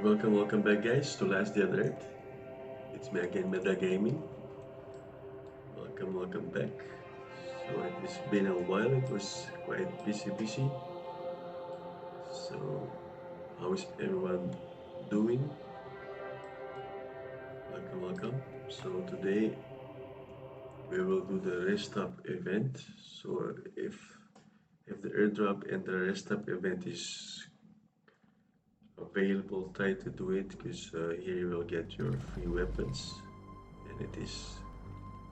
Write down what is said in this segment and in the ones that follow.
Welcome back guys to Last Day on Earth. It's me again, Meta Gaming. Welcome back. So it's been a while, it was quite busy. So how is everyone doing? Welcome. So today we will do the rest up event. So if the airdrop and the rest up event is available, try to do it because here you will get your free weapons and it is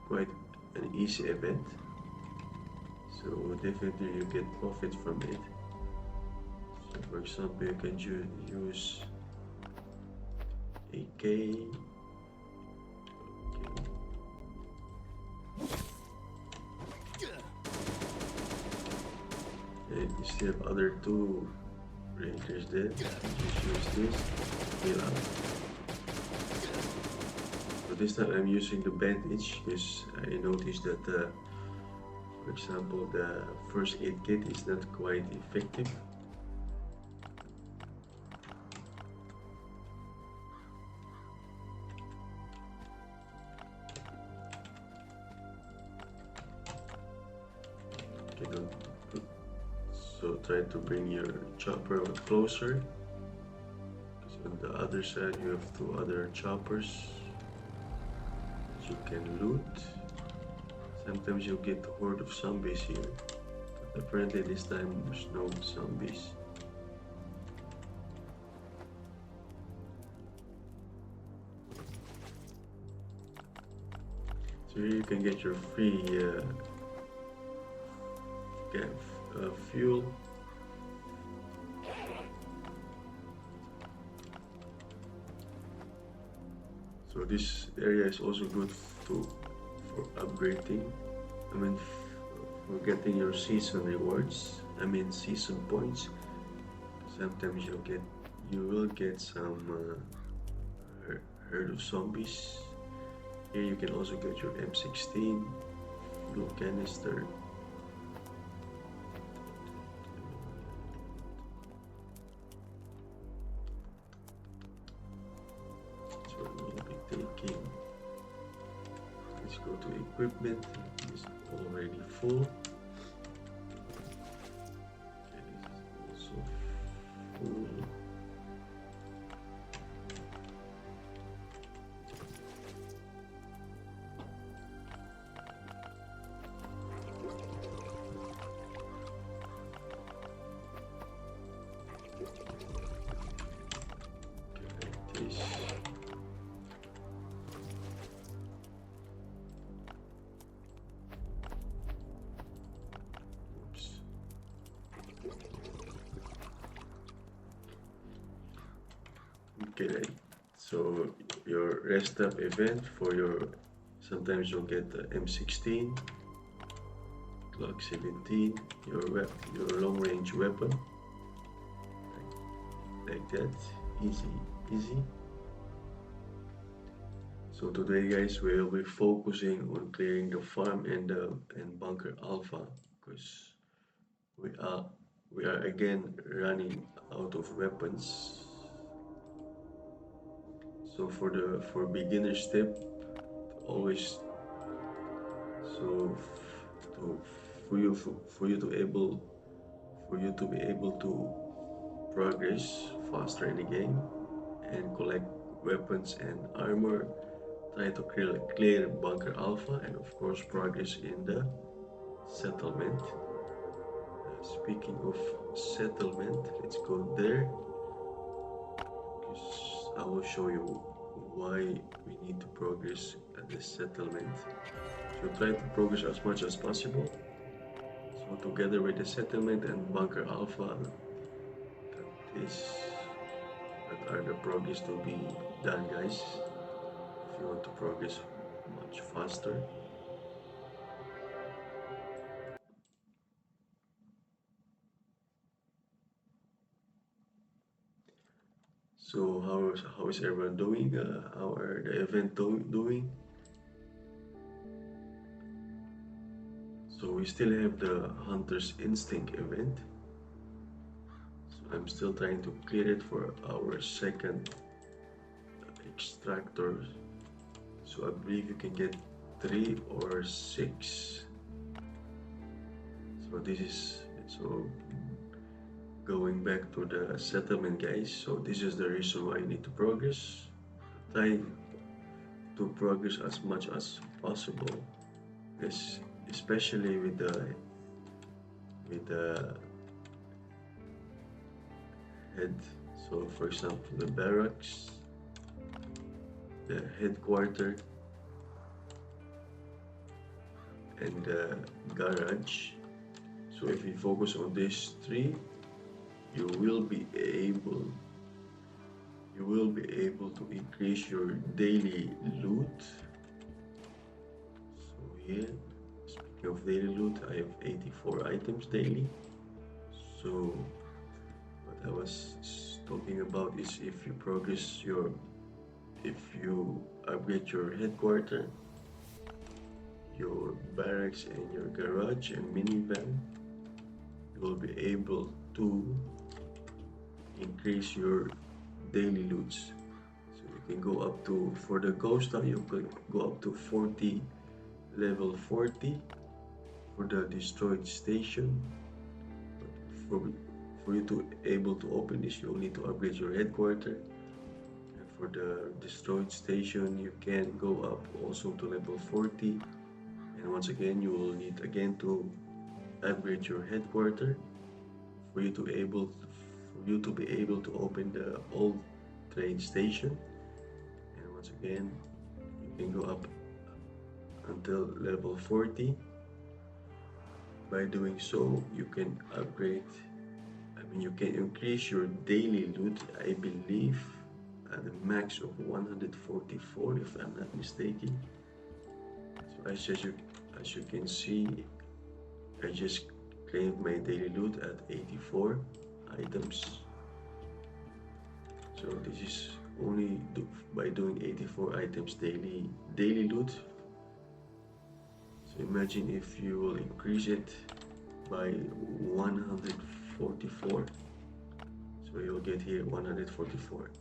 quite an easy event. So definitely you get profit from it. So for example, you can use AK. And you still have other two rangers there. Just use this. Heal up. So this time I'm using the bandage because I noticed that for example, the first aid kit is not quite effective. Okay, don't put, so try to bring your chopper closer. Because on the other side you have two other choppers that you can loot. Sometimes you'll get a horde of zombies here. But apparently this time there's no zombies. So here you can get your free fuel. So this area is also good for upgrading. I mean, for getting your season rewards. I mean season points. Sometimes you will get some herd of zombies. Here you can also get your M16, blue canister. So we'll be taking. Let's go to equipment. It's already full. Okay, this is also full. Okay, so your rest up event for your, sometimes you'll get the M16, Glock 17, your long range weapon, like that, easy. So today guys we'll be focusing on clearing the farm and bunker alpha because we are again running out of weapons. So for beginner step, always so to for you to be able to progress faster in the game and collect weapons and armor. Try to clear bunker alpha and of course progress in the settlement. Speaking of settlement, let's go there. I will show you why we need to progress at the settlement. So try to progress as much as possible. So together with the settlement and bunker alpha, that are the progress to be done, guys. If you want to progress much faster. So how is everyone doing? How are the event doing? So we still have the Hunter's Instinct event. So I'm still trying to clear it for our second extractor. So I believe you can get 3 or 6. So this is so going back to the settlement, guys. So this is the reason why you need to progress. Try to progress as much as possible, especially with the head. So for example, the barracks, the headquarters, and the garage. So if you focus on these 3, you will be able to increase your daily loot. So here, speaking of daily loot, I have 84 items daily. So what I was talking about is if you upgrade your headquarters, your barracks, and your garage and minivan, you will be able to increase your daily loots. So you can go up to, for the ghost now, you can go up to 40, level 40 for the destroyed station. But for you to able to open this, you will need to upgrade your headquarters. And for the destroyed station, you can go up also to level 40. And once again, you will need again to upgrade your headquarters for you to be able to open the old train station. And once again, you can go up until level 40. By doing so, you can you can increase your daily loot, I believe, at a max of 144, if I'm not mistaken. So as you can see, I just claimed my daily loot at 84 items. So this is only by doing 84 items daily loot. So imagine if you will increase it by 144. So you'll get here 144.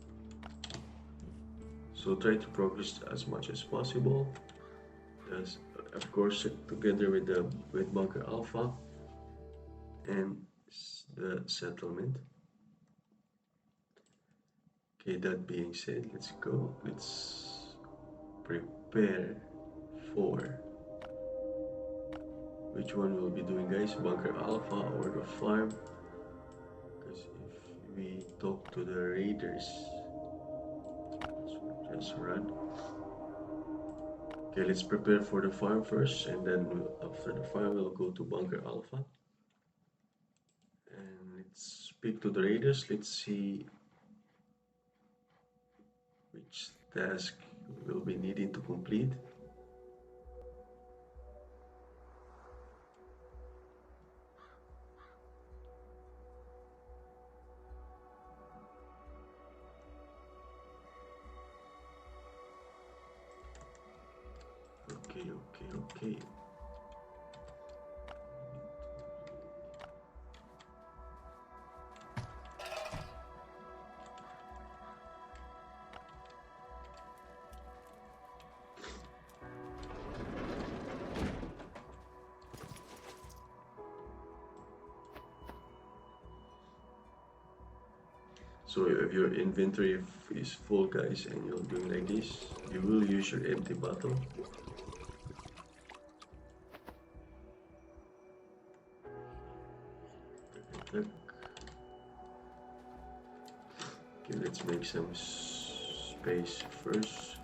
So try to progress as much as possible. As of course together with Bunker Alpha and the settlement. Okay, that being said, let's go. Let's prepare for which one we'll be doing, guys, Bunker Alpha or the farm. Because if we talk to the raiders, so just run. Okay, let's prepare for the farm first, and then after the farm we'll go to Bunker Alpha. And let's speak to the raiders. Let's see which task we'll be needing to complete. Okay. So if your inventory is full, guys, and you're doing like this, you will use your empty bottle. Okay, let's make some space first.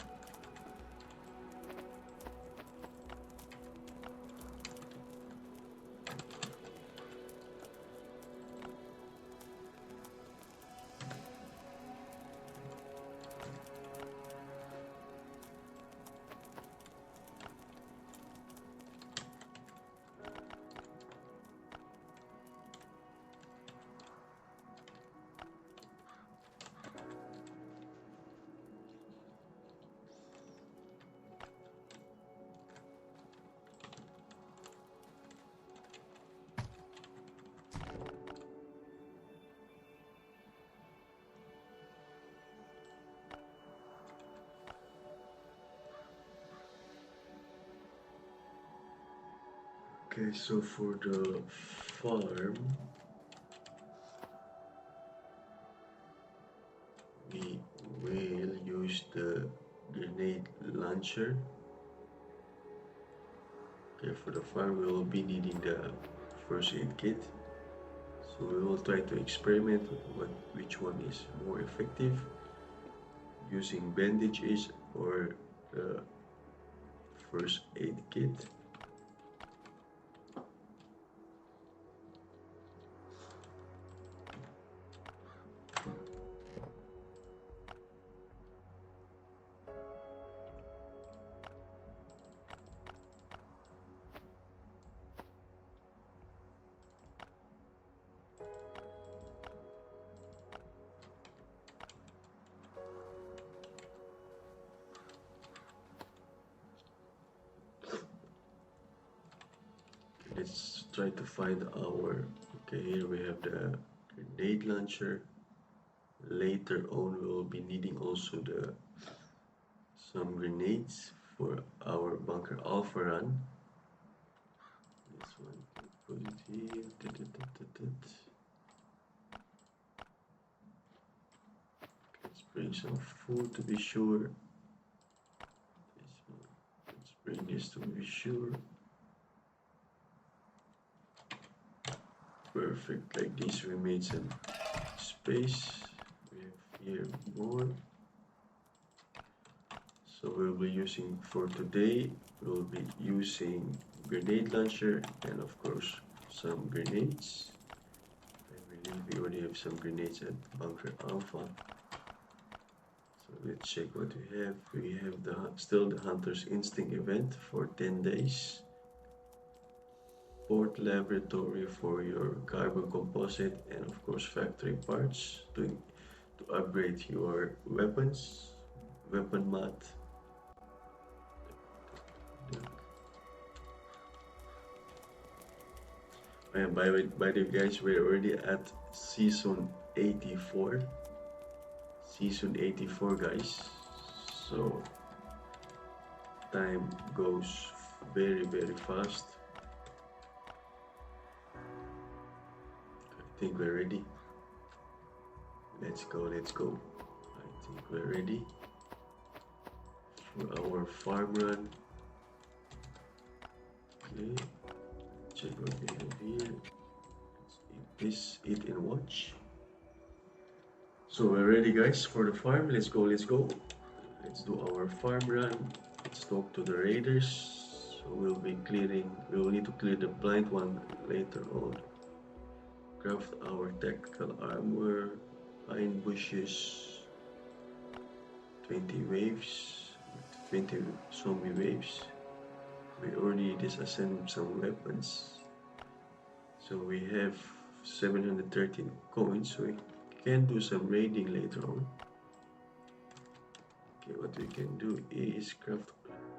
Okay, so for the farm, we will use the grenade launcher. Okay, for the farm, we will be needing the first aid kit. So we will try to experiment which one is more effective, using bandages or the first aid kit. Let's try to find our, okay, here we have the grenade launcher. Later on we will be needing also the some grenades for our bunker alpha run. This one, put it here. Let's bring some food to be sure. This one, let's bring this to be sure. Perfect, like this we made some space. We have here more. So we'll be using, for today, we'll be using grenade launcher and of course some grenades. I believe we already have some grenades at bunker alpha. So let's check what we have. We have still the Hunter's Instinct event for 10 days. Port laboratory for your carbon composite and of course factory parts to upgrade your weapons, weapon mod. And by the way guys, we're already at season 84. Season 84 guys. So time goes very fast. I think we're ready. Let's go. I think we're ready for our farm run. Okay, check what we have here. Let's eat this, eat and watch. So we're ready guys for the farm. Let's go. Let's do our farm run. Let's talk to the raiders. So we'll need to clear the blind one later on. Craft our tactical armor, pine bushes, 20 waves, 20 zombie waves. We already disassembled some weapons. So we have 713 coins, so we can do some raiding later on. Okay, what we can do is craft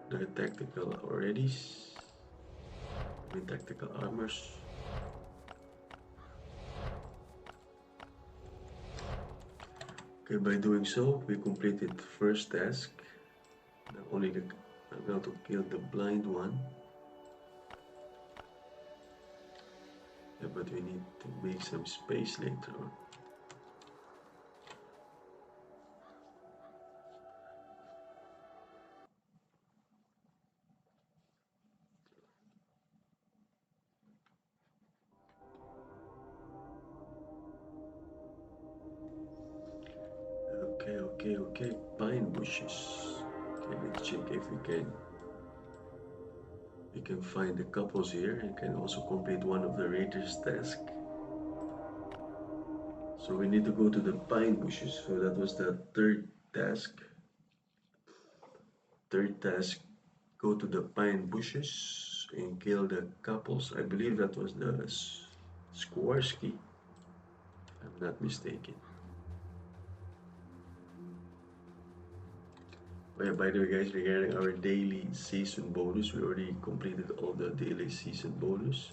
the tactical tactical armors. Okay, by doing so, we completed first task. Now only now to kill the blind one. Yeah, but we need to make some space later on. Okay, pine bushes. Okay, let's check if we can find the couples here and can also complete one of the raiders' task. So we need to go to the pine bushes. So that was the third task. Go to the pine bushes and kill the couples. I believe that was the Skorsky, if I'm not mistaken. Oh yeah, by the way guys, regarding our daily season bonus, we already completed all the daily season bonus.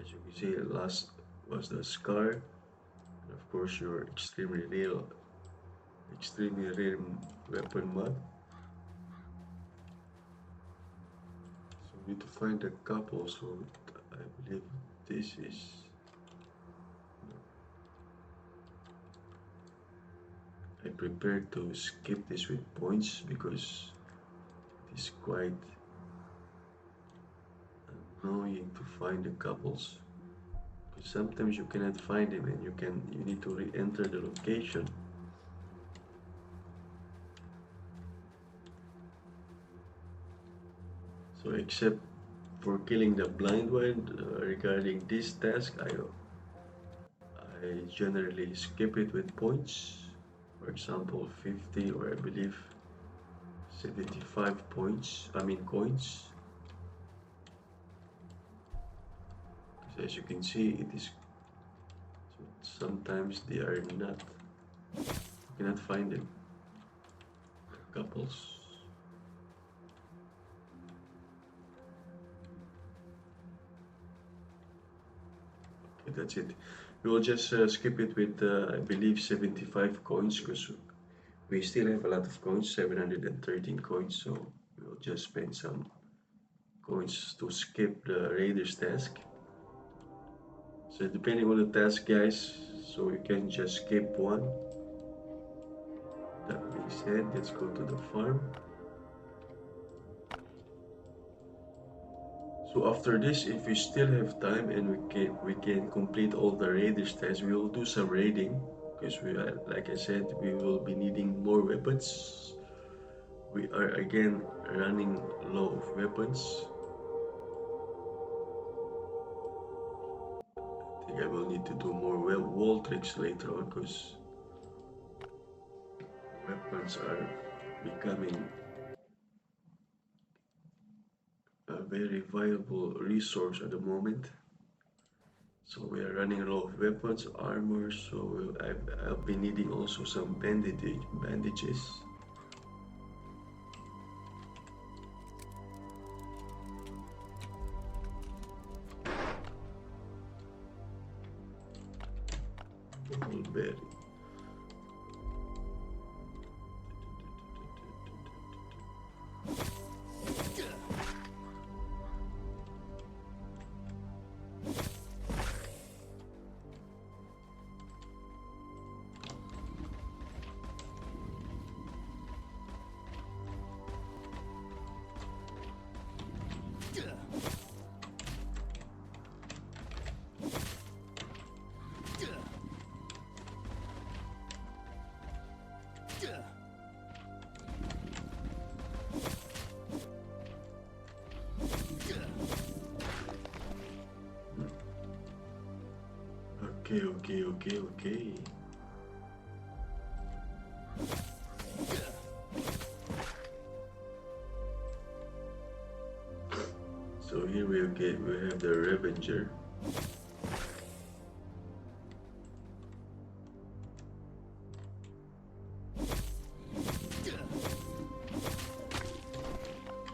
As you can see, the last was the scar, and of course your extremely rare weapon mod. So we need to find a couple, so I I believe this is, I prepared to skip this with points because it is quite annoying to find the couples. Because sometimes you cannot find them and you need to re-enter the location. So except for killing the blind one, regarding this task, I generally skip it with points. For example, 50 or I believe 75 points, I mean coins. Because as you can see, it is sometimes they are not, you cannot find them. Couples. Okay, that's it. We will just skip it with I believe 75 coins because we still have a lot of coins, 713 coins, so we'll just spend some coins to skip the Raiders task. So depending on the task, guys, so you can just skip one. That being said, let's go to the farm. So after this, if we still have time and we can complete all the Raiders tasks, we will do some raiding because we are, like I said, we will be needing more weapons. We are again running low of weapons. I think I will need to do more wall tricks later on because weapons are becoming a very viable resource at the moment. So we are running low of weapons, armor, so I'll be needing also some bandages. Berry. Okay. So here we have the Revenger.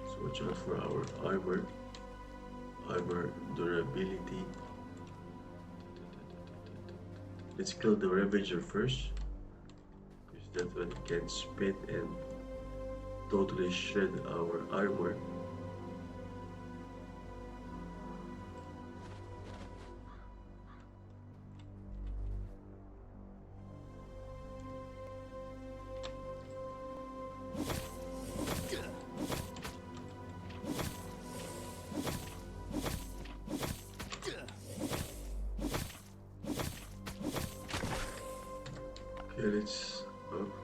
So watch out for our armor durability. Let's kill the Ravager first, because that one can spit and totally shred our armor.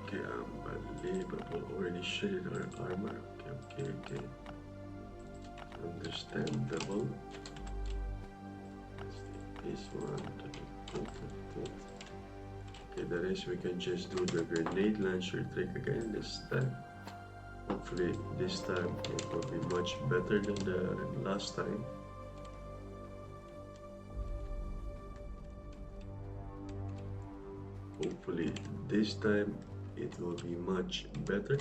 Okay, unbelievable. Already shredded our armor. Okay. Understandable. Let's take this one. Okay, the rest we can just do the grenade launcher trick again this time. Hopefully this time it will be much better than the last time. Hopefully this time it will be much better.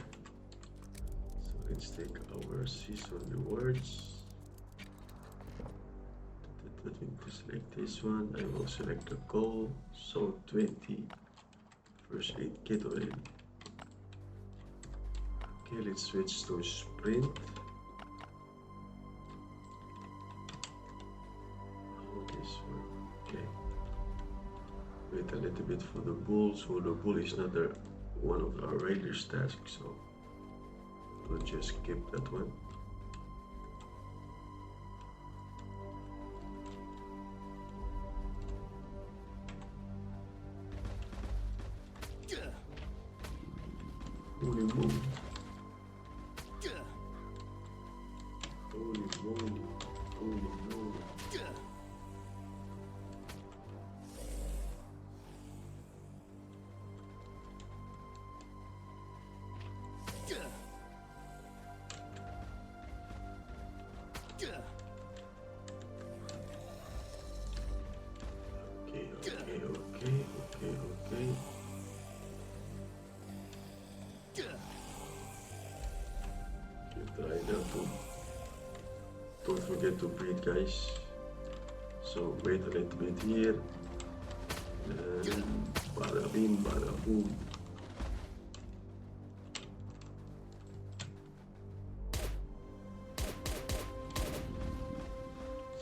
So let's take our season rewards. To select this one, I will select the goal. So 20 first aid kit already. Okay, let's switch to sprint. little bit for the bull. So the bull is not one of our raiders' tasks, so we'll just skip that one. Holy moly. Holy moly. Holy moly. Okay. Try not to. Don't forget to breathe, guys. So wait a little bit here. And bada bing, bada boom.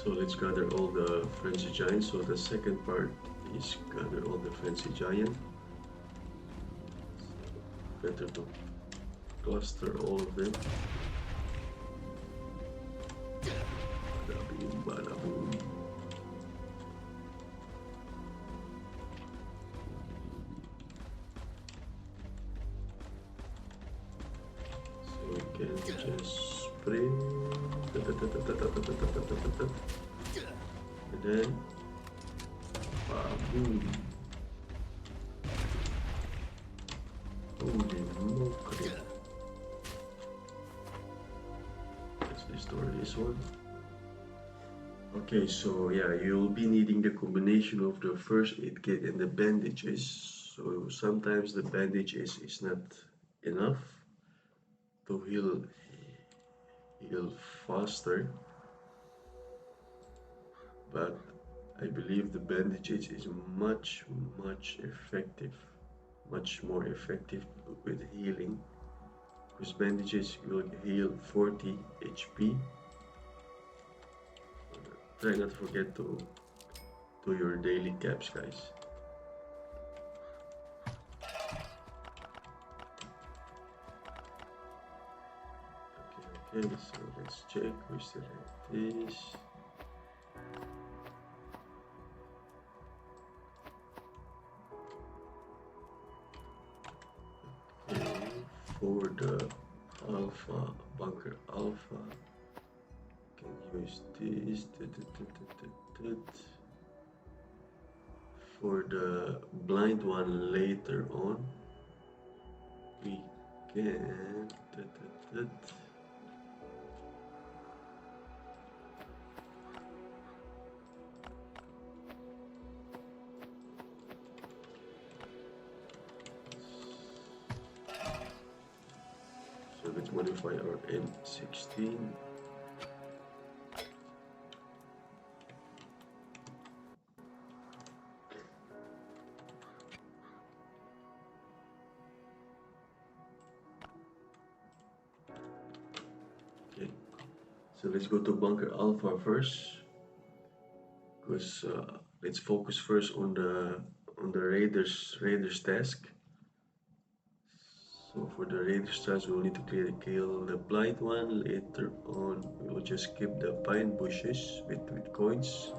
So let's gather all the frenzy giants. So the second part is gather all the frenzy giant. Better to cluster all of them. Bada bing, bada boom. So we can just sprint. And then boom. Holy moly. Let's restore this one. Okay, so yeah, you'll be needing the combination of the first aid kit and the bandages. So sometimes the bandages is not enough to heal faster, but I believe the bandages is much effective, much more effective with healing, because bandages will heal 40 HP. Try not to forget to do your daily caps, guys. Okay, so let's check. We still have this. Okay, for the alpha, bunker alpha, can use this. For the blind one later on, we can. So let's modify our M16. Okay, so let's go to bunker alpha first, because let's focus first on the raiders task. So for the raiders task, we'll need to kill the blind one. Later on, we will just skip the pine bushes with coins,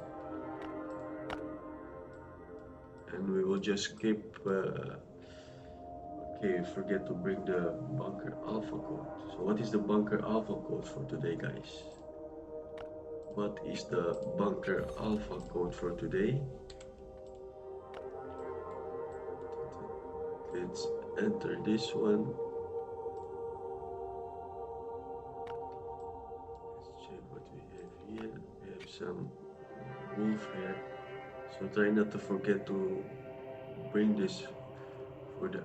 and we will just skip. Okay, forget to bring the bunker alpha code. So what is the bunker alpha code for today, guys? What is the bunker alpha code for today? Let's enter this one. Let's check what we have here. We have some wolf here. So try not to forget to bring this for the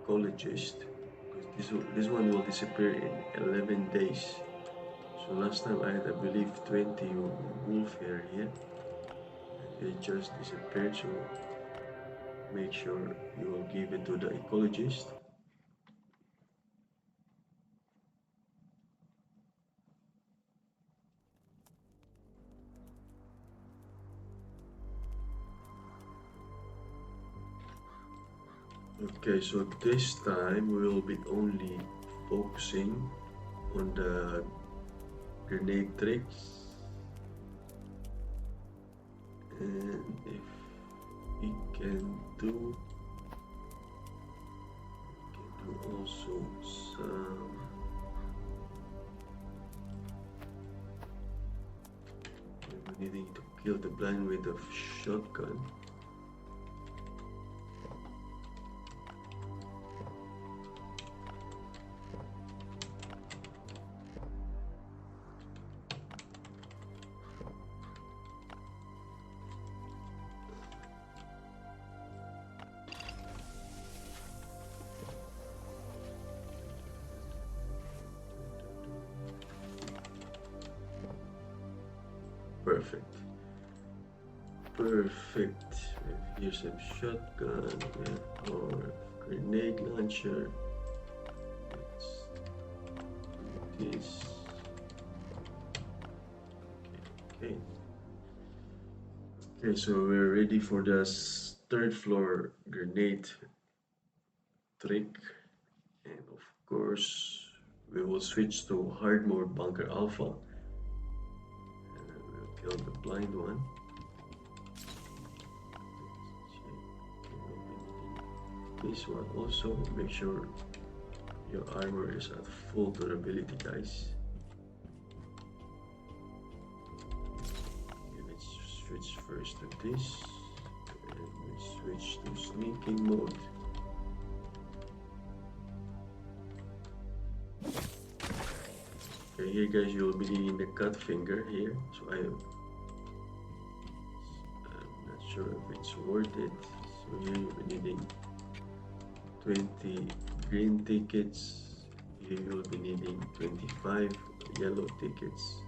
ecologist, because this one will disappear in 11 days. So last time I had, I believe, 20 wolf hair here, and it just disappeared. So make sure you will give it to the ecologist. Okay, so this time we will be only focusing on the grenade tricks, and if we can do also some. We're needing to kill the blind with a shotgun. Perfect. Perfect. Here's some shotgun. We have our grenade launcher. Let's do this. Okay. Okay, so we're ready for the third floor grenade trick. And of course, we will switch to hard mode bunker alpha. And then we'll kill the blind one. This one also, make sure your armor is at full durability, guys. Okay, let's switch first to this, and we switch to sneaking mode. Okay, here guys, you'll be needing the cut finger here, so I'm not sure if it's worth it. So here you'll be needing 20 green tickets. Here you'll be needing 25 yellow tickets.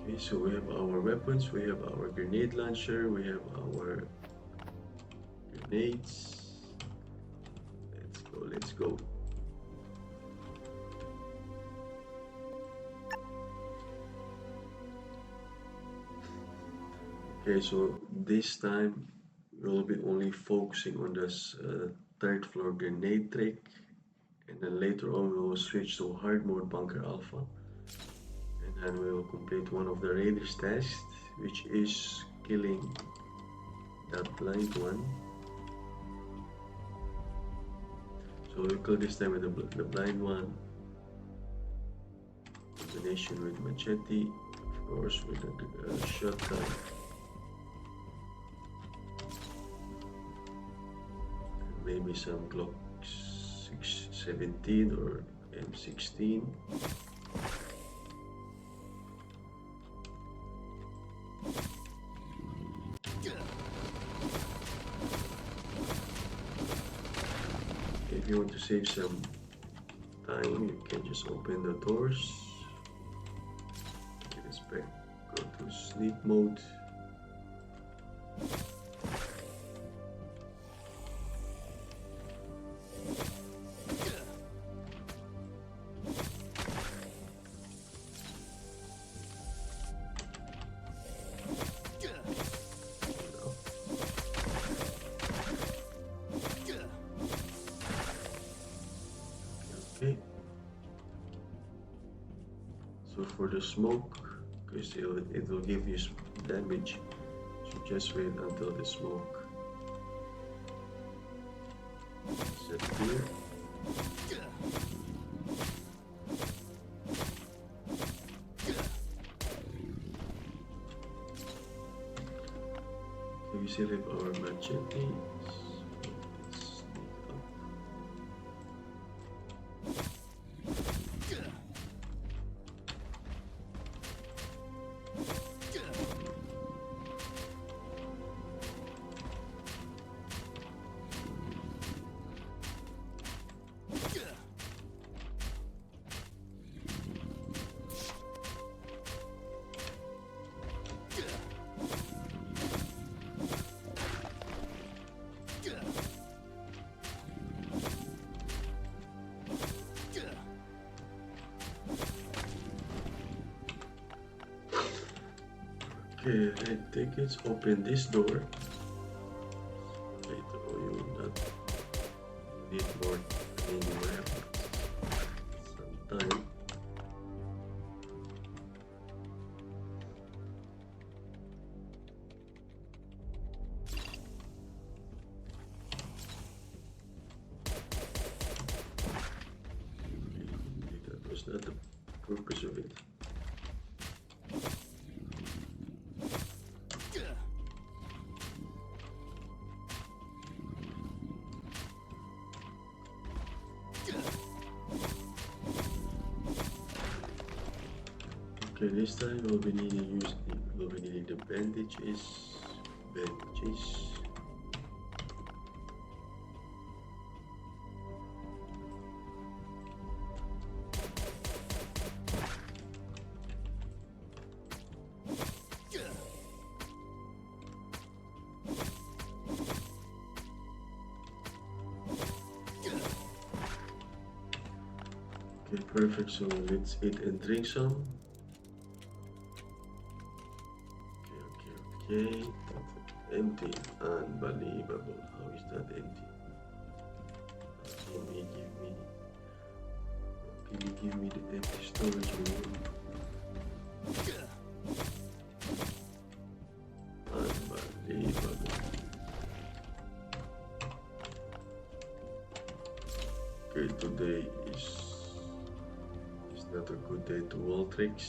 Okay, so we have our weapons, we have our grenade launcher, we have our grenades. Let's go. Okay, so this time we'll be only focusing on this third floor grenade trick, and then later on we will switch to hard mode bunker alpha. And we will complete one of the raiders tasks, which is killing that blind one. So we'll kill this time with the blind one. Combination with machete, of course, with a shotgun. And maybe some Glock 617 or M16. If you want to save some time, you can just open the doors. Let's back, go to sneak mode. Okay. So for the smoke, because it will give you damage, so just wait until the smoke set here. Okay, we still have our machete. Okay, red tickets. Open this door. Later on, you will not need more. I mean, you will have some time. That was not the purpose of it. Okay, this time we'll be needing the bandages. Okay, perfect. So let's eat and drink some. Okay, that's empty. Unbelievable. How is that empty? Can you give me the empty storage room? Unbelievable. Okay, today is not a good day to wall tricks.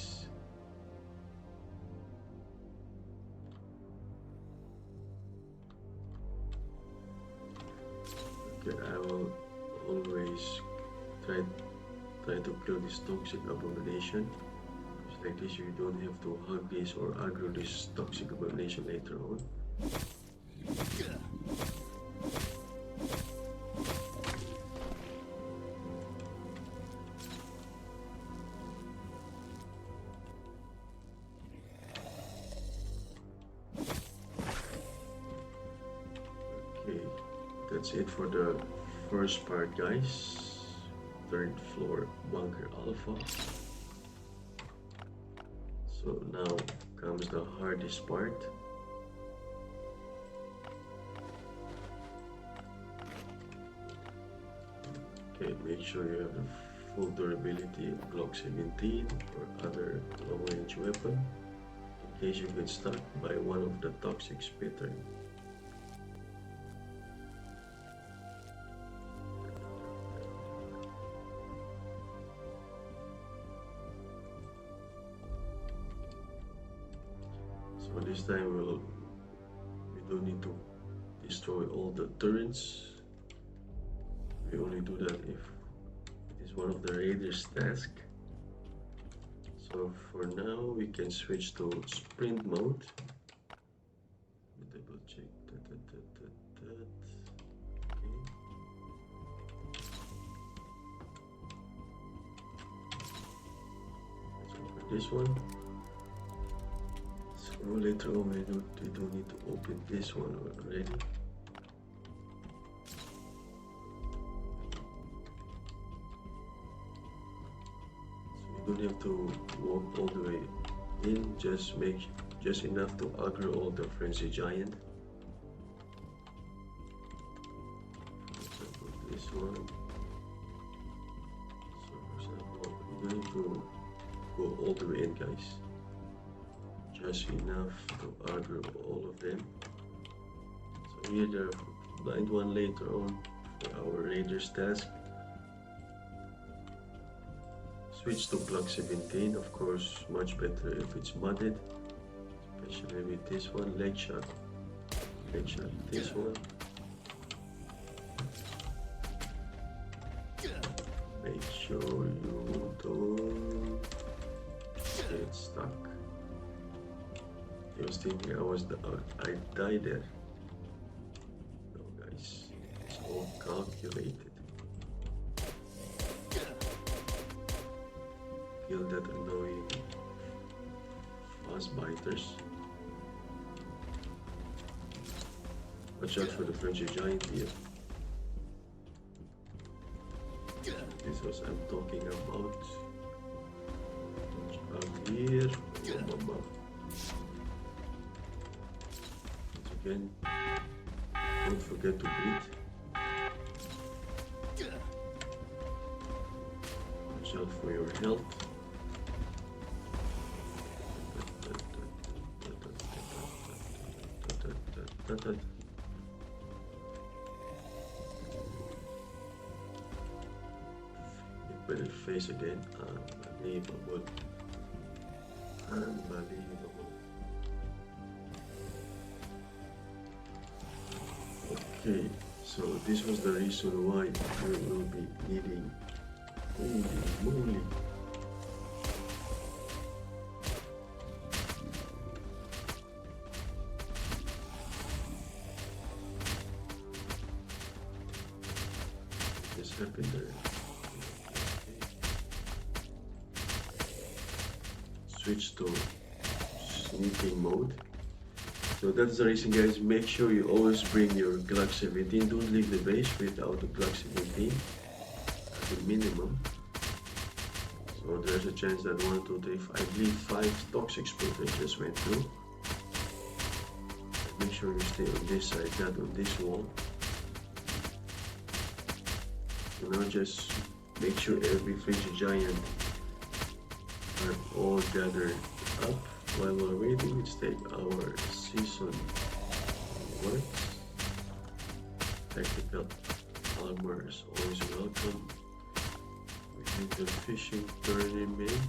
Okay, I will always try to kill this toxic abomination. Just like this, you don't have to hug this or aggro this toxic abomination later on. Okay, that's it for the first part, guys. Third floor bunker alpha. So now comes the hardest part. Okay, make sure you have the full durability of Glock 17 or other long-range weapon in case you get stuck by one of the toxic spitter. So this time we don't need to destroy all the turrets. We only do that if it is one of the raiders' tasks. So for now we can switch to sprint mode. Let me double check that. Okay. Let's open this one. So later on we don't need to open this one already. So you don't have to walk all the way in, just enough to aggro all the frenzy giant. For example, this one. So for example, you don't need to go all the way in, guys. Just enough to aggro all of them. So here the blind one later on for our raiders task. Switch to Glock 17, of course, much better if it's modded, especially with this one, leg shot, this one. Make sure you don't get stuck. I was thinking I died there. No, guys, it's all calculated. Kill that annoying fast biters. Watch out for the frenzy giant here. This is what I'm talking about. Watch out here. Again, don't forget to breathe. Watch out for your health. Better face again. Unbelievable. Unbelievable. Okay, so this was the reason why we will be needing. Holy moly. What just happened there? Switch to sneaking mode. So that's the reason, guys. Make sure you always bring your Glock 17. Don't leave the base without a Glock 17 at the minimum. So there's a chance that 1, 2, 3, 5, I believe 5 toxic sprinklers just went through. And make sure you stay on this side, not on this wall. So now just make sure every French giant are all gathered up. While we're waiting, let's take our season works. Tactical armor is always welcome. We have the fishing tournament.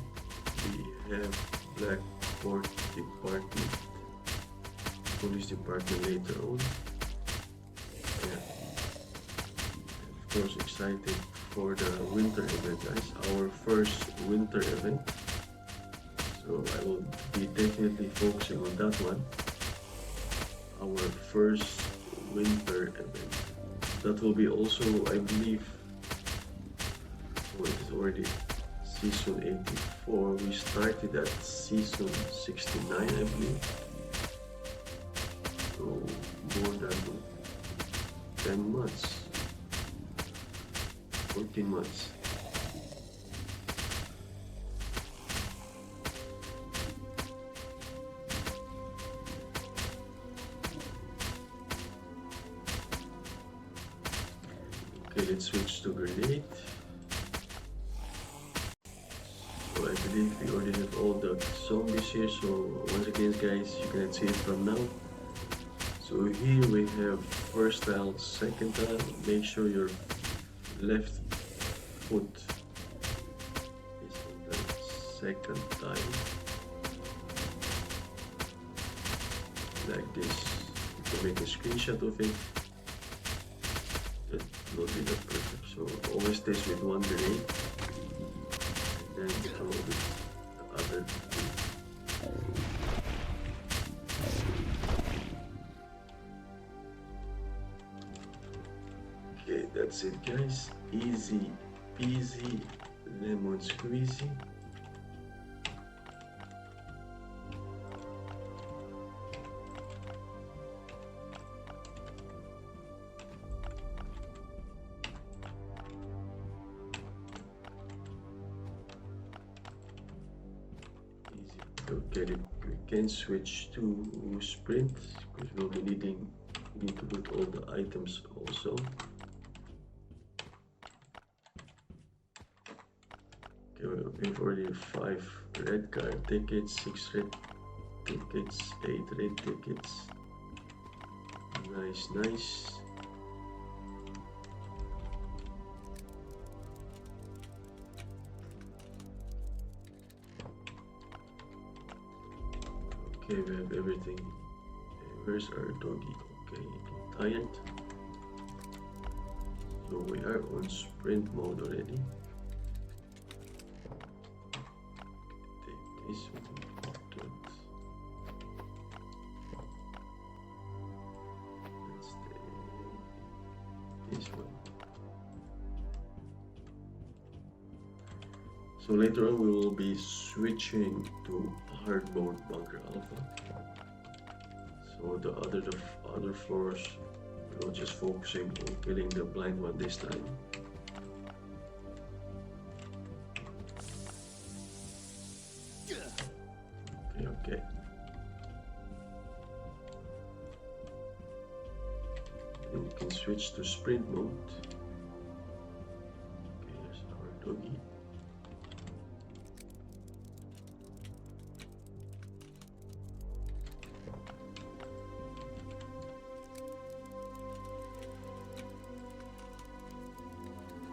We have Black Port Department, Police Department later on. Yeah. And of course, excited for the winter event, guys. Our first winter event. So I will be definitely focusing on that one. Our first winter event. That will be also, I believe, oh, it is already season 84. We started at season 69, I believe. So more than 10 months, 14 months. Okay, let's switch to grenade. So I believe we already have all the zombies here. So once again, guys, you can see it from now. So here we have first tile, second tile. Make sure your left foot is on the second tile. Like this. You can make a screenshot of it. That will be the perfect. So always test with one grenade and then throw with the other two. Okay, that's it, guys. Easy peasy lemon squeezy. Okay, we can switch to sprint because we'll be need to put all the items also. Okay, we've already 5 red card tickets, 6 red tickets, 8 red tickets. Nice, nice. Okay, we have everything. Where's our doggy? Okay, tired. So we are on sprint mode already. Take this one. Let's take this one. So later on we will be switching to hard mode bunker alpha. So the other floors we'll just focusing on killing the blind one this time. Okay. Then you can switch to sprint mode. Okay, there's our doggy.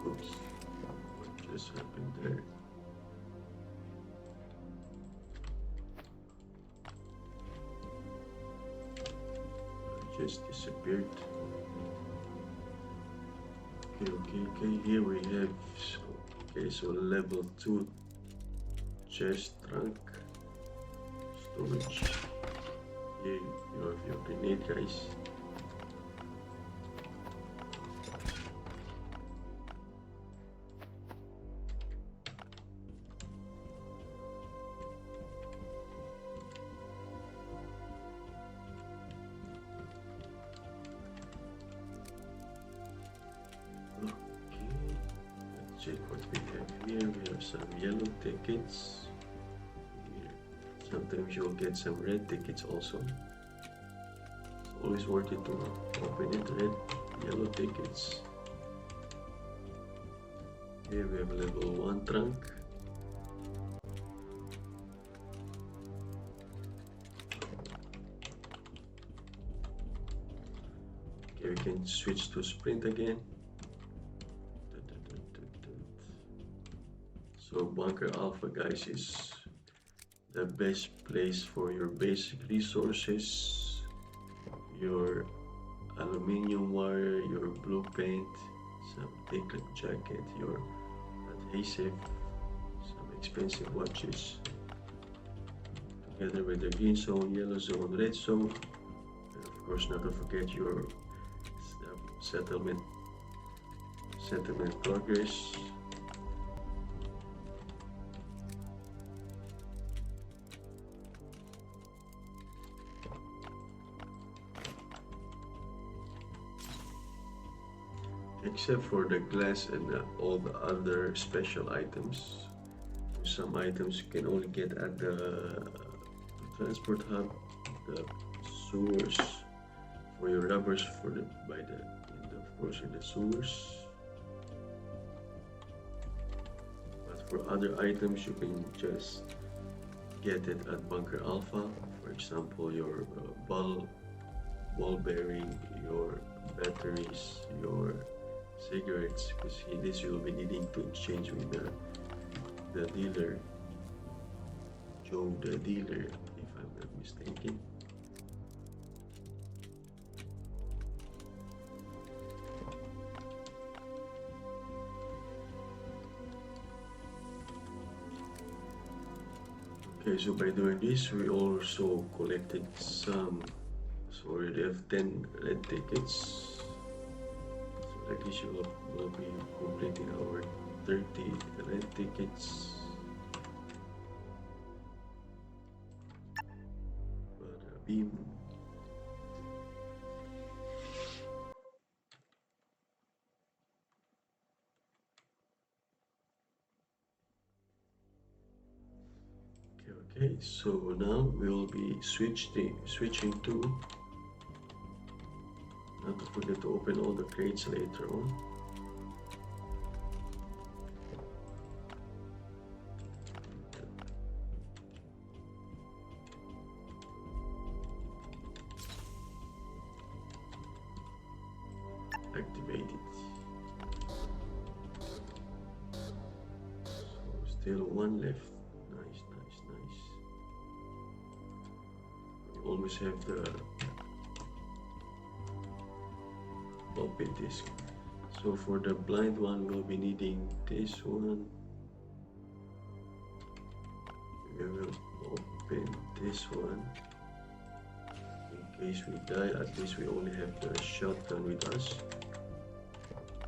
Oops, what just happened there? Just disappeared. Okay, here we have, so level 2 chest trunk storage. Here you have your grenade, guys. Check what we have here. We have some yellow tickets. Here. Sometimes you'll get some red tickets also. It's always worth it to open it. Red, yellow tickets. Here we have level 1 trunk. Okay, we can switch to sprint again. So Bunker Alpha, guys, is the best place for your basic resources, your aluminium wire, your blue paint, some thick jacket, your adhesive, some expensive watches, together with the green zone, yellow zone, red zone, and of course not to forget your settlement progress. Except for the glass and all the other special items. Some items you can only get at the transport hub, the sewers, for your rubbers of course in the sewers. But for other items you can just get it at Bunker Alpha. For example, your ball bearing, your batteries, your cigarettes, because this you'll be needing to exchange with the dealer, Joe the dealer, if I'm not mistaken. Okay, so by doing this we also collected some, so we already have 10 red tickets. Like this, you will be completing our 30 red tickets. Bada beam. Okay, so now we will be switching to, not to forget to open all the crates later on. Activate it. So still one left. Nice. We always have the floppy disk. So for the blind one, we'll be needing this one. We will open this one. In case we die, at least we only have the shotgun with us.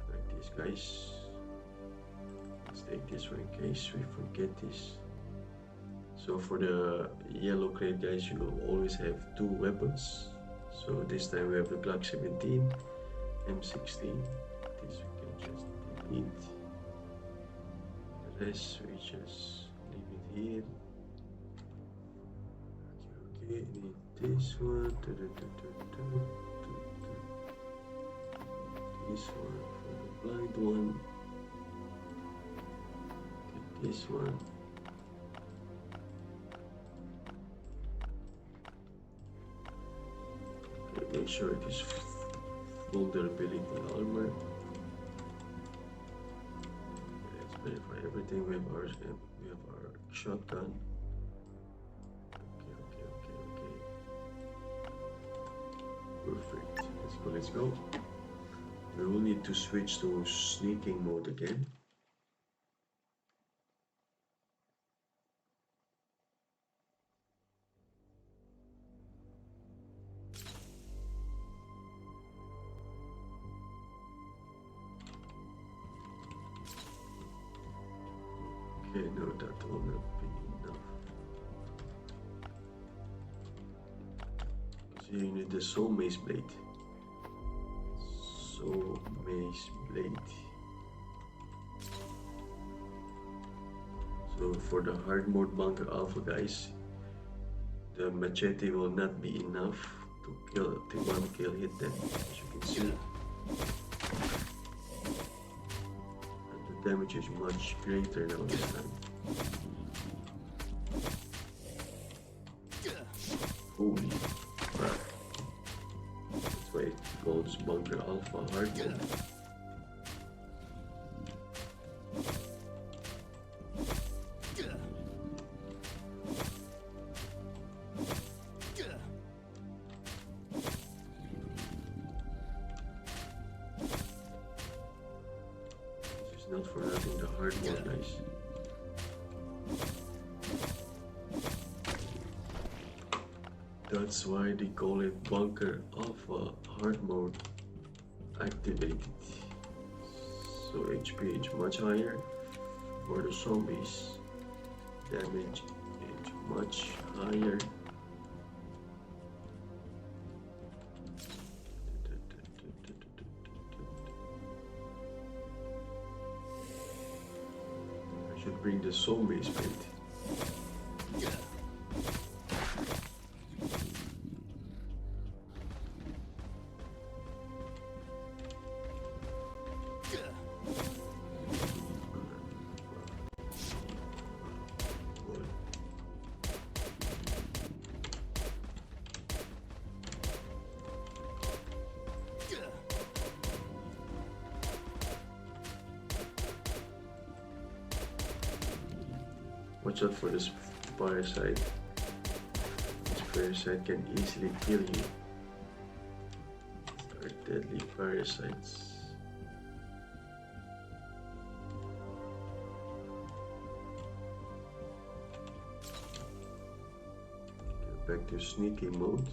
Like this, guys. Let's take this one in case we forget this. So for the yellow crate, guys, you will always have 2 weapons. So this time we have the Glock 17, M16. This we can just delete. The rest we just leave it here. Okay, need this one. This one for the blind one. Get this one. Okay, make sure it is vulnerability armor. Okay, let's verify everything. We have our shotgun. Okay. Perfect. Let's go. We will need to switch to sneaking mode again. Okay, no, that will not be enough. So you need the soul mace blade. Soul mace blade. So for the hard mode bunker alpha, guys, the machete will not be enough to one kill hit them, as you can see. And the damage is much greater now this time. Holy crap. That's why it calls bunker alpha hard mode. Not for nothing the hard mode, guys. That's why they call it bunker alpha hard mode activated. So HP is much higher for the zombies. Damage is much higher. Should bring the zombies blade. Watch out for this parasite. This parasite can easily kill you. These are deadly parasites. Get back to sneaky mode.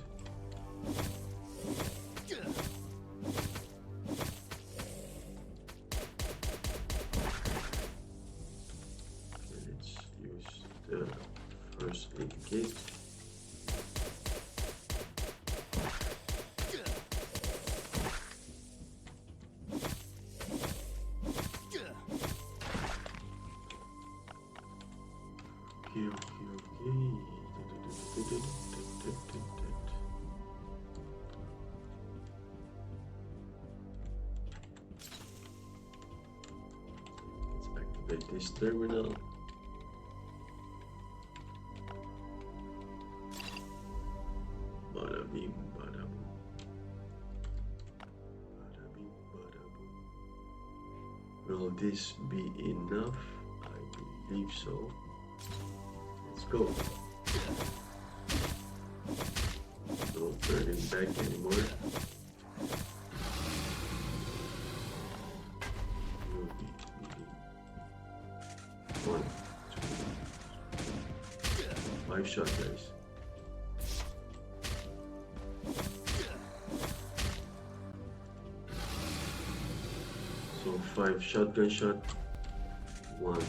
First aid kit. Okay. Let's activate this terminal. Bada bing, bada boom. Bada bing, bada boom. Will this be enough? I believe so. Let's go. No turning back anymore. Will be 1, 2, 5 shot, guys. So 5 shotgun shot. 1, 2,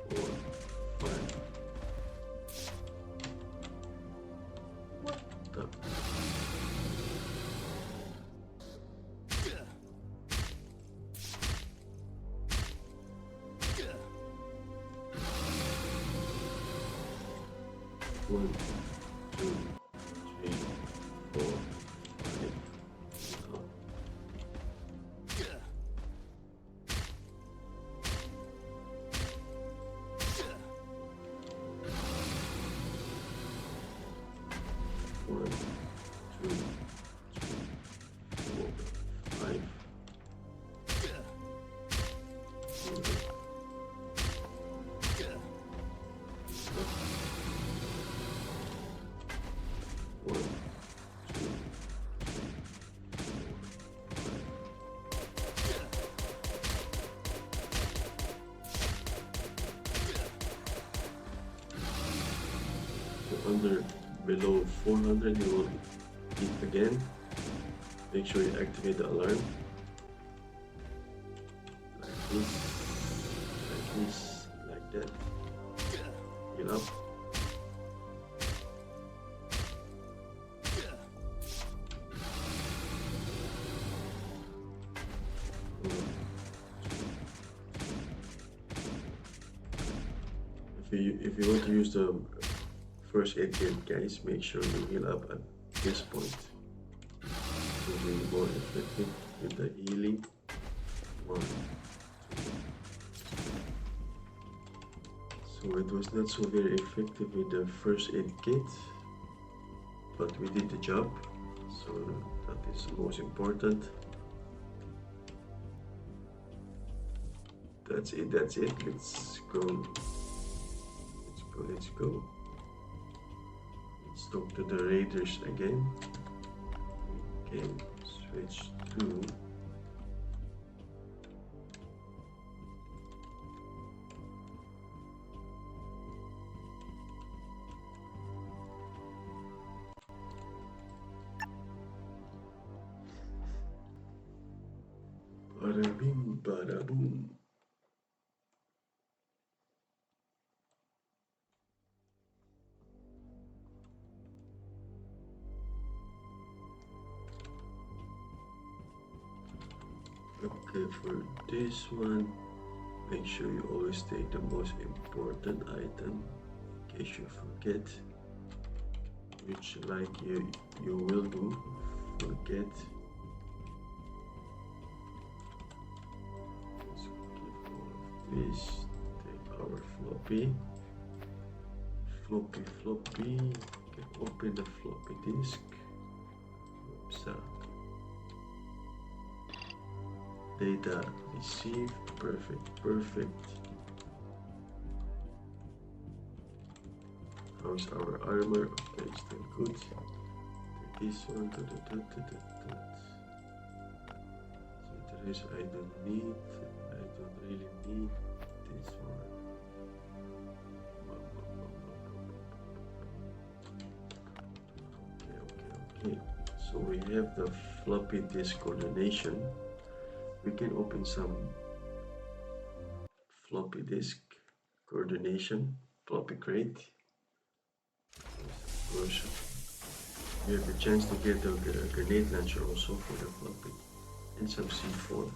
3, 4, 5. What the? One, two, three, four, five. below 400, you will hit again. Make sure you activate the alarm. Like this, like that. Heal up. If you want to use the first aid kit, guys, make sure you heal up at this point. It will be more effective with the healing. 1, 2. So it was not so very effective with the first aid kit, but we did the job, so that is the most important. That's it. Let's go. Let's talk to the raiders again. We can switch to bada bing, bada boom. Okay, for this one, make sure you always take the most important item in case you forget, which like you will do, forget. Let's keep all of this, take our floppy, can open the floppy disk. Oops, data received, perfect. How's our armor? Okay, still good. Take this one. So the rest I don't really need this one. Okay. So we have the floppy disk coordination. We can open some floppy disk coordination, floppy crate. Of course, you have the chance to get a grenade launcher also for the floppy, and some C4.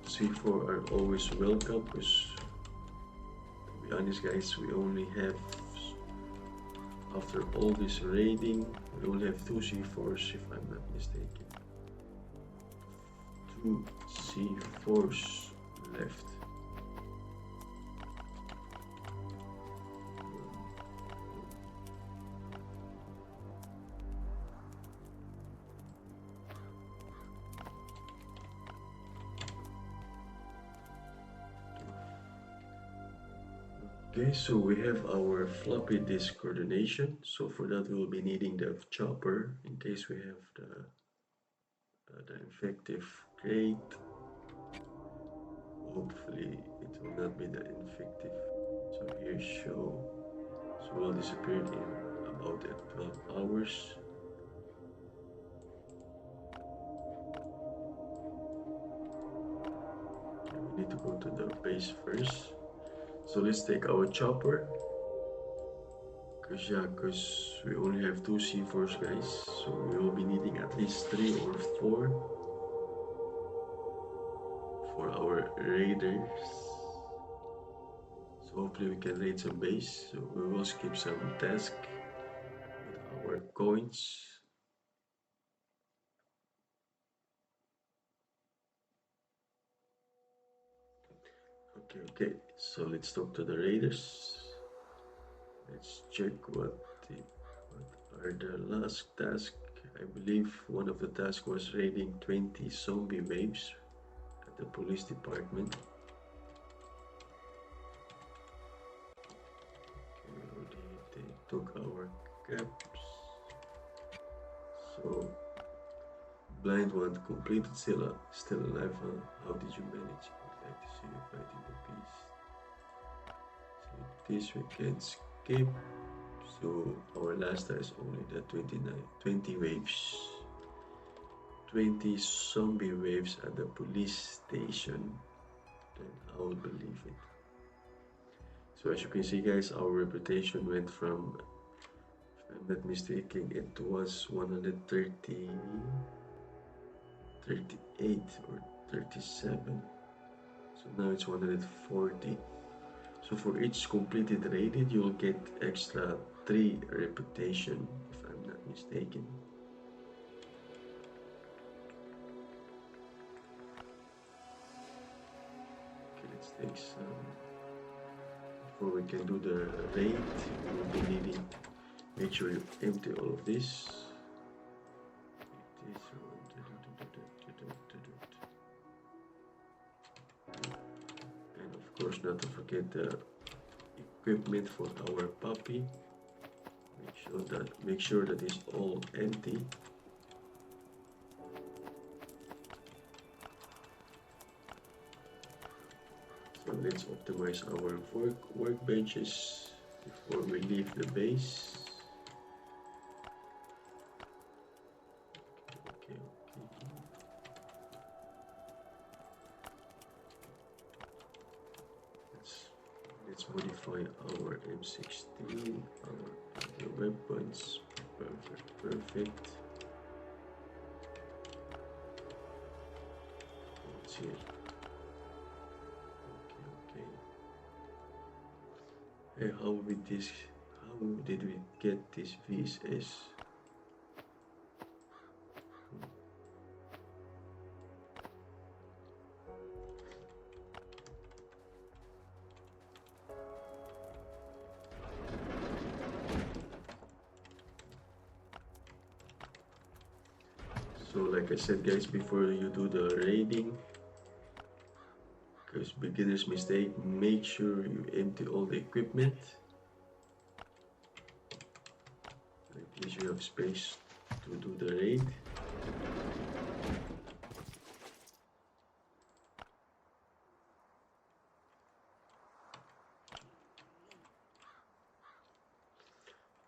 C4 are always welcome, because to be honest guys, we only have, after all this raiding, we only have 2 C4s if I'm not mistaken. 2 C4s left. Okay, so we have our floppy disk coordination. So for that we'll be needing the chopper in case we have the infective crate. Hopefully it will not be the infective. So here show. So we'll disappear in about 12 hours. Okay, we need to go to the base first. So let's take our chopper. Because we only have 2 C4s guys, so we will be needing at least 3 or 4 for our raiders. So hopefully we can raid some base. So we will skip some task with our coins. Okay, so let's talk to the raiders. Let's check what are the last tasks. I believe one of the tasks was raiding 20 zombie waves at the police department. Okay, they took our caps. So blind one completed, still alive, huh? How did you manage? I'd like to see you fighting the beast. So this we can skip. So our last is only the 20 waves. 20 zombie waves at the police station. Then I will believe it. So as you can see guys, our reputation went from, if I'm not mistaken, it was 130, 38 or 37. So now it's 140. So for each completed rated, you'll get extra 3 reputation, if I'm not mistaken. Okay, let's take some. Before we can do the raid, we'll be needing, make sure you empty all of this. And of course not to forget the equipment for our puppy. Make sure that it's all empty. So let's optimize our workbenches before we leave the base. Okay. Let's modify our M16, our weapons. Perfect. Let's see. Okay. Hey, how did we get this VSS? So like I said guys, before you do the raiding, because beginner's mistake, make sure you empty all the equipment. At least you have space to do the raid.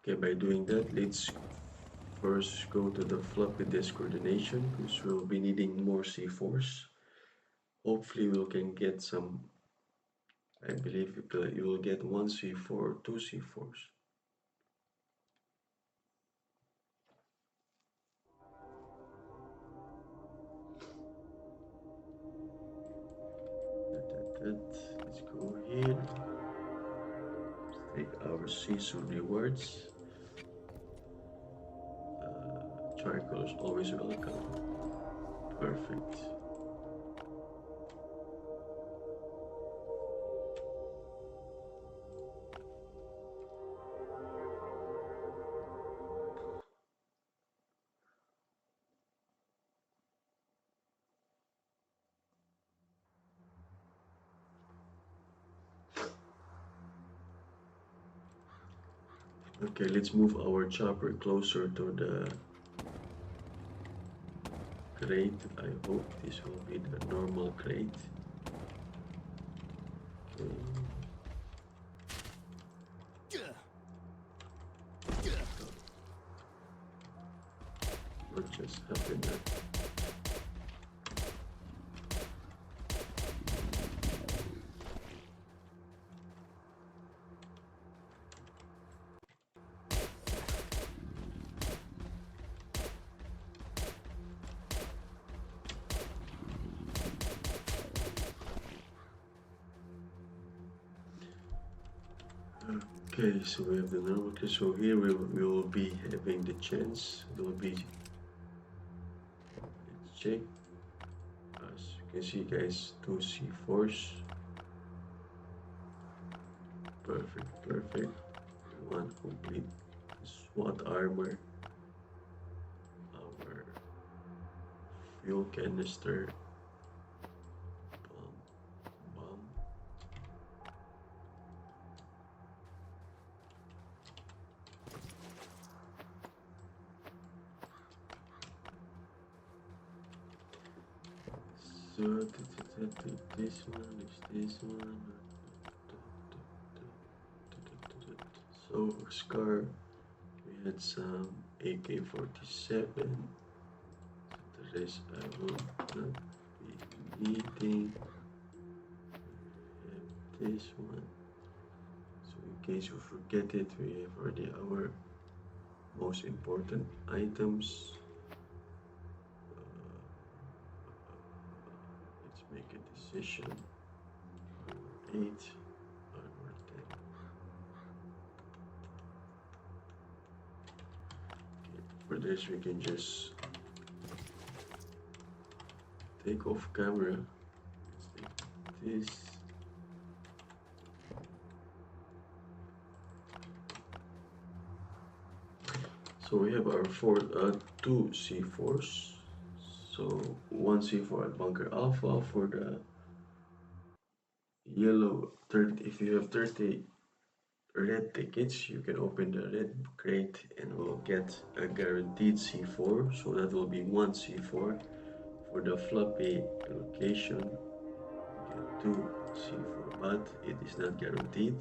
Okay, by doing that, let's first go to the floppy disk coordination, because we'll be needing more C4s. Hopefully we can get some. I believe you will get 1 C4 or 2 C4s. Let's go here. Let's take our season rewards. Charcoal is always welcome. Perfect. Okay, let's move our chopper closer to the crate. I hope this will be the normal crate. Okay. What just happened there? Okay, so we have the normal crate. So here we will be having the chance. It will be. Let's check. As you can see, guys, 2 C4s. Perfect. One complete SWAT armor. Our fuel canister. Bomb. So this one is this one. So for Scar, we had some AK-47. So the rest I will not be needing. We have this one. So in case you forget it, we have already our most important items. Let's make a decision. Armor 8, armor 10. Okay, for this we can just take off camera. Let's take this. So we have our two C4s. So one C4 at bunker alpha for the yellow 30. If you have 30 red tickets, you can open the red crate and will get a guaranteed C4. So that will be one C4. For the floppy location, you get two C4, but it is not guaranteed.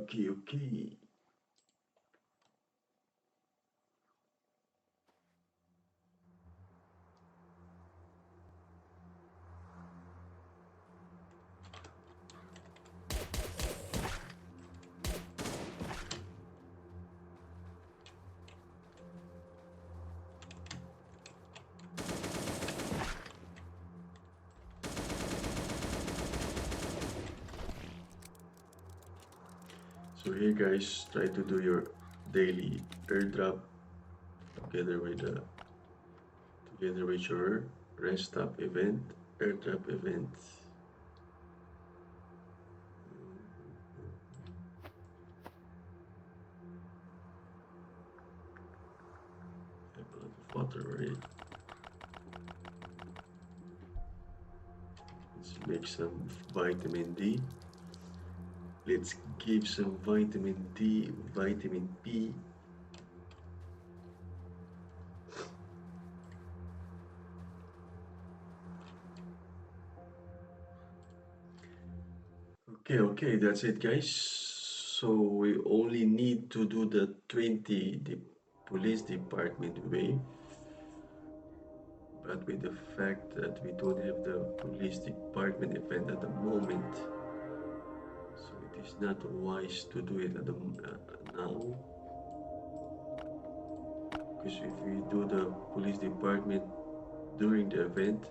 Okay. So here guys, try to do your daily airdrop together with your rest stop event, airdrop event. Have a lot of water already. Let's make some vitamin D. Let's give some vitamin D, vitamin P. Okay, that's it guys. So we only need to do the 20, the police department wave. But with the fact that we don't have the police department event at the moment, so it is not wise to do it at the now. Because if we do the police department during the event,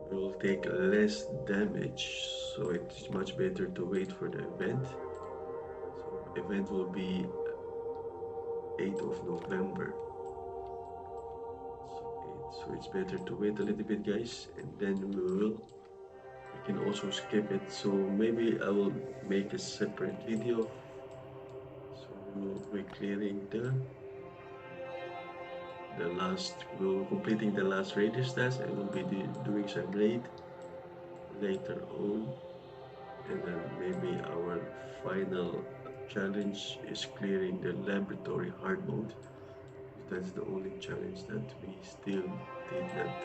we will take less damage. So it is much better to wait for the event. So event will be 8th of November. So it's better to wait a little bit guys, and then we can also skip it. So maybe I will make a separate video. So we will be clearing the last, we will completing the last raiders task, and we'll be doing some raid later on, and then maybe our final challenge is clearing the laboratory hard mode. That's the only challenge that we still did not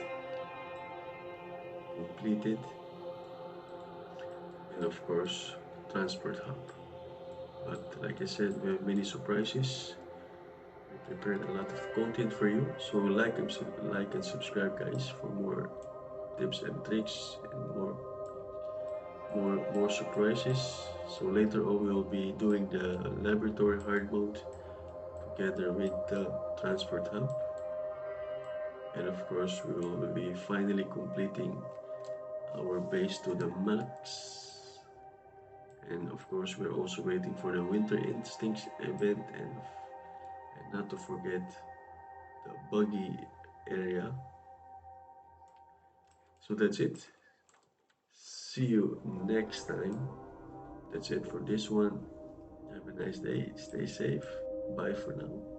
complete it. And of course, transport hub. But like I said, we have many surprises. We prepared a lot of content for you. So like and subscribe guys for more tips and tricks and more surprises. So later on we will be doing the laboratory hard mode together with the transport hub. And of course we will be finally completing our base to the max. And of course we're also waiting for the winter instincts event, and not to forget the buggy area. So that's it. See you next time. That's it for this one. Have a nice day. Stay safe. Bye for now.